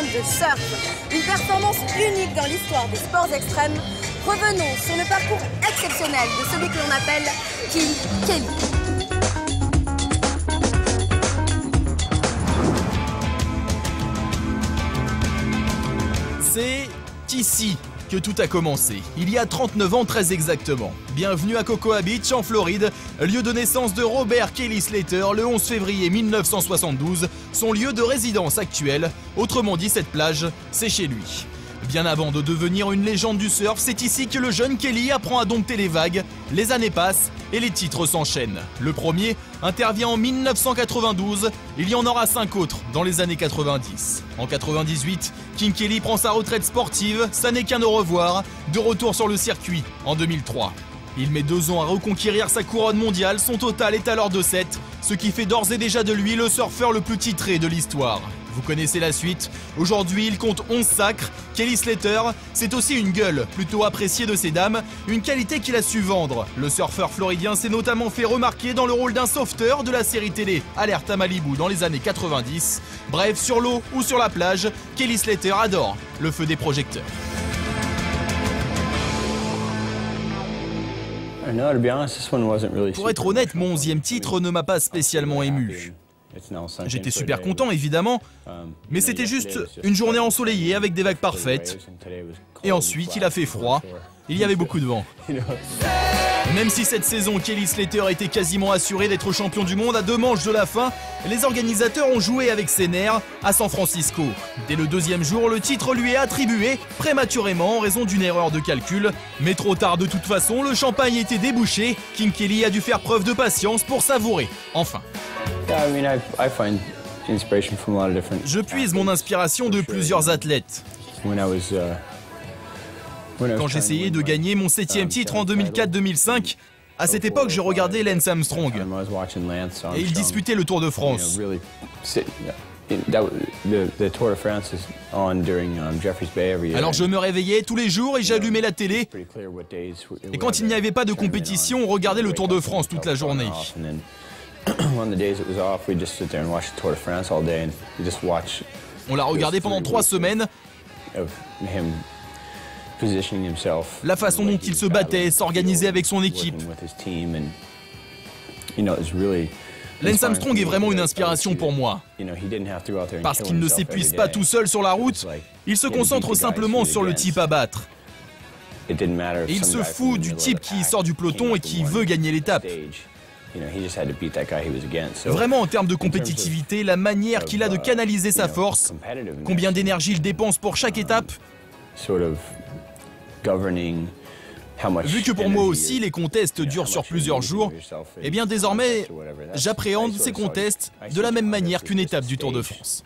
monde de surf. Une performance unique dans l'histoire des sports extrêmes. Revenons sur le parcours exceptionnel de celui que l'on appelle King Kelly. C'est ici que tout a commencé, il y a 39 ans très exactement. Bienvenue à Cocoa Beach en Floride, lieu de naissance de Robert Kelly Slater le 11 février 1972, son lieu de résidence actuel. Autrement dit, cette plage, c'est chez lui. Bien avant de devenir une légende du surf, c'est ici que le jeune Kelly apprend à dompter les vagues. Les années passent et les titres s'enchaînent. Le premier intervient en 1992, il y en aura 5 autres dans les années 90. En 98, King Kelly prend sa retraite sportive, ça n'est qu'un au revoir, de retour sur le circuit en 2003. Il met 2 ans à reconquérir sa couronne mondiale, son total est alors de 7, ce qui fait d'ores et déjà de lui le surfeur le plus titré de l'histoire. Vous connaissez la suite, aujourd'hui il compte 11 sacres. Kelly Slater, c'est aussi une gueule, plutôt appréciée de ces dames, une qualité qu'il a su vendre. Le surfeur floridien s'est notamment fait remarquer dans le rôle d'un sauveteur de la série télé Alerte à Malibu dans les années 90. Bref, sur l'eau ou sur la plage, Kelly Slater adore le feu des projecteurs. Pour être honnête, mon 11e titre ne m'a pas spécialement ému. J'étais super content évidemment, mais c'était juste une journée ensoleillée avec des vagues parfaites. Et ensuite il a fait froid, il y avait beaucoup de vent. Même si cette saison Kelly Slater était quasiment assuré d'être champion du monde à 2 manches de la fin, les organisateurs ont joué avec ses nerfs à San Francisco. Dès le 2e jour, le titre lui est attribué prématurément en raison d'une erreur de calcul. Mais trop tard de toute façon, le champagne était débouché. King Kelly a dû faire preuve de patience pour savourer, enfin. Je puise mon inspiration de plusieurs athlètes. Quand j'essayais de gagner mon 7e titre en 2004-2005, à cette époque je regardais Lance Armstrong et il disputait le Tour de France. Alors je me réveillais tous les jours et j'allumais la télé. Et quand il n'y avait pas de compétition, on regardait le Tour de France toute la journée. On l'a regardé pendant 3 semaines. La façon dont il se battait, s'organisait avec son équipe. Lance Armstrong est vraiment une inspiration pour moi. Parce qu'il ne s'épuise pas tout seul sur la route, il se concentre simplement sur le type à battre. Et il se fout du type qui sort du peloton et qui veut gagner l'étape. Vraiment en termes de compétitivité, la manière qu'il a de canaliser sa force, combien d'énergie il dépense pour chaque étape. Vu que pour moi aussi les contests durent sur plusieurs jours, eh bien désormais j'appréhende ces contests de la même manière qu'une étape du Tour de France.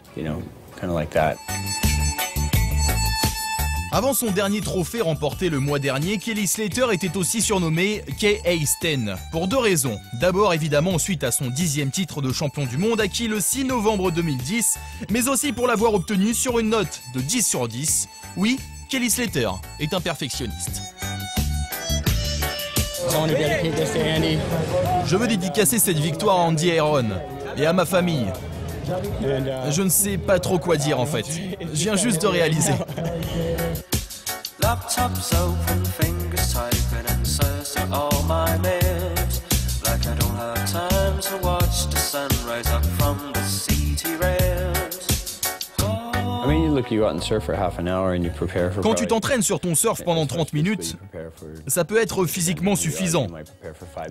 Avant son dernier trophée remporté le mois dernier, Kelly Slater était aussi surnommé K-Ace 10 pour 2 raisons. D'abord évidemment suite à son 10e titre de champion du monde acquis le 6 novembre 2010, mais aussi pour l'avoir obtenu sur une note de 10 sur 10. Oui, Kelly Slater est un perfectionniste. Je veux dédicacer cette victoire à Andy Aaron et à ma famille. Je ne sais pas trop quoi dire en fait. Je viens juste de réaliser. Quand tu t'entraînes sur ton surf pendant 30 minutes, ça peut être physiquement suffisant.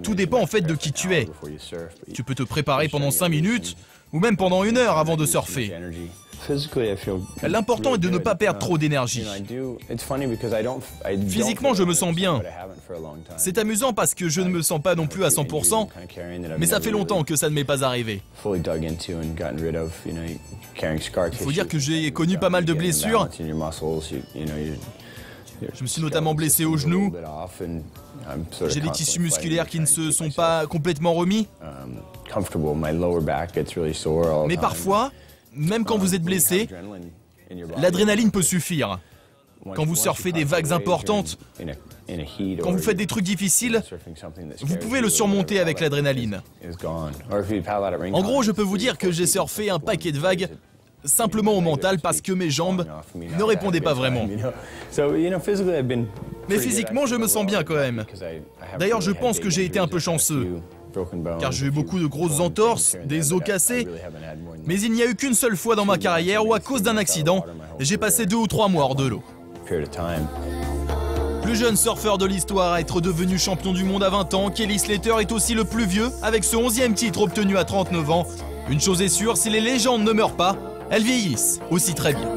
Tout dépend en fait de qui tu es. Tu peux te préparer pendant 5 minutes ou même pendant 1 heure avant de surfer. L'important est de ne pas perdre trop d'énergie. Physiquement, je me sens bien. C'est amusant parce que je ne me sens pas non plus à 100%, mais ça fait longtemps que ça ne m'est pas arrivé. Il faut dire que j'ai connu pas mal de blessures. Je me suis notamment blessé au genou. J'ai des tissus musculaires qui ne se sont pas complètement remis. Mais parfois, même quand vous êtes blessé, l'adrénaline peut suffire. Quand vous surfez des vagues importantes, quand vous faites des trucs difficiles, vous pouvez le surmonter avec l'adrénaline. En gros, je peux vous dire que j'ai surfé un paquet de vagues simplement au mental parce que mes jambes ne répondaient pas vraiment. Mais physiquement, je me sens bien quand même. D'ailleurs, je pense que j'ai été un peu chanceux, car j'ai eu beaucoup de grosses entorses, des os cassés, mais il n'y a eu qu'une seule fois dans ma carrière où à cause d'un accident, j'ai passé 2 ou 3 mois hors de l'eau. Plus jeune surfeur de l'histoire à être devenu champion du monde à 20 ans, Kelly Slater est aussi le plus vieux, avec ce 11e titre obtenu à 39 ans. Une chose est sûre, si les légendes ne meurent pas, elles vieillissent aussi très bien.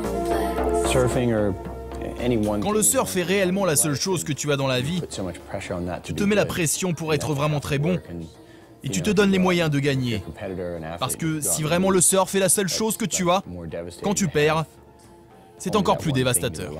Quand le surf est réellement la seule chose que tu as dans la vie, tu te mets la pression pour être vraiment très bon et tu te donnes les moyens de gagner. Parce que si vraiment le surf est la seule chose que tu as, quand tu perds, c'est encore plus dévastateur.